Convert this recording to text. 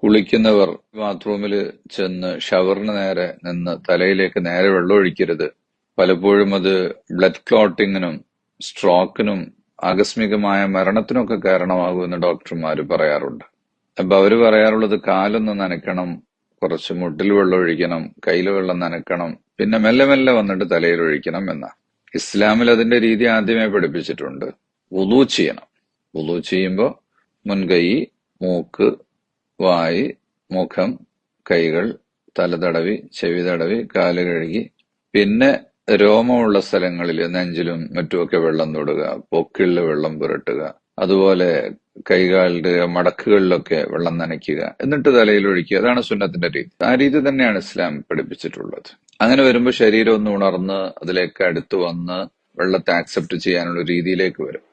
കുളിക്കുന്നവർ ബാത്റൂമിൽ ചെന്ന് ഷവറിന് നേരെ നിന്ന് തലയിലേക്ക് നേരെ വെള്ളം ഒഴിക്കരുത്. പലപ്പോഴും അത് ബ്ലഡ് ക്ലോട്ടിങ്ങിനും സ്ട്രോക്കിനും ആകസ്മികമായ മരണത്തിനൊക്കെ കാരണമാകുമെന്ന് ഡോക്ടർമാർ പറയാറുണ്ട്. അപ്പൊ അവര് പറയാറുള്ളത് കാലൊന്ന് നനയ്ക്കണം, കുറച്ച് മുട്ടിൽ വെള്ളം ഒഴിക്കണം, കയ്യിൽ വെള്ളം നനക്കണം, പിന്നെ മെല്ലെ മെല്ലെ വന്നിട്ട് തലയിൽ ഒഴിക്കണം എന്ന. ഇസ്ലാമിൽ അതിന്റെ രീതി ആദ്യമേ പഠിപ്പിച്ചിട്ടുണ്ട്. വുളൂ ചെയ്യണം. വുളൂ ചെയ്യുമ്പോൾ മുൻകൈ, മൂക്ക്, വായി, മുഖം, കൈകൾ, തല തടവി, ചെവി തടവി, കാല് കഴുകി, പിന്നെ രോമമുള്ള സ്ഥലങ്ങളിൽ നെഞ്ചിലും മറ്റുമൊക്കെ വെള്ളം തൊടുക, പൊക്കിളിൽ വെള്ളം പുരട്ടുക, അതുപോലെ കൈകാലിന്റെ മടക്കുകളിലൊക്കെ വെള്ളം നനയ്ക്കുക, എന്നിട്ട് തലയിൽ ഒഴിക്കുക. അതാണ് സുന്നത്തിന്റെ രീതി. ആ രീതി തന്നെയാണ് ഇസ്ലാം പഠിപ്പിച്ചിട്ടുള്ളത്. അങ്ങനെ വരുമ്പോൾ ശരീരം ഒന്ന് ഉണർന്ന് അതിലേക്ക് അടുത്ത് വന്ന് വെള്ളത്തെ ആക്സെപ്റ്റ് ചെയ്യാനുള്ള രീതിയിലേക്ക് വരും.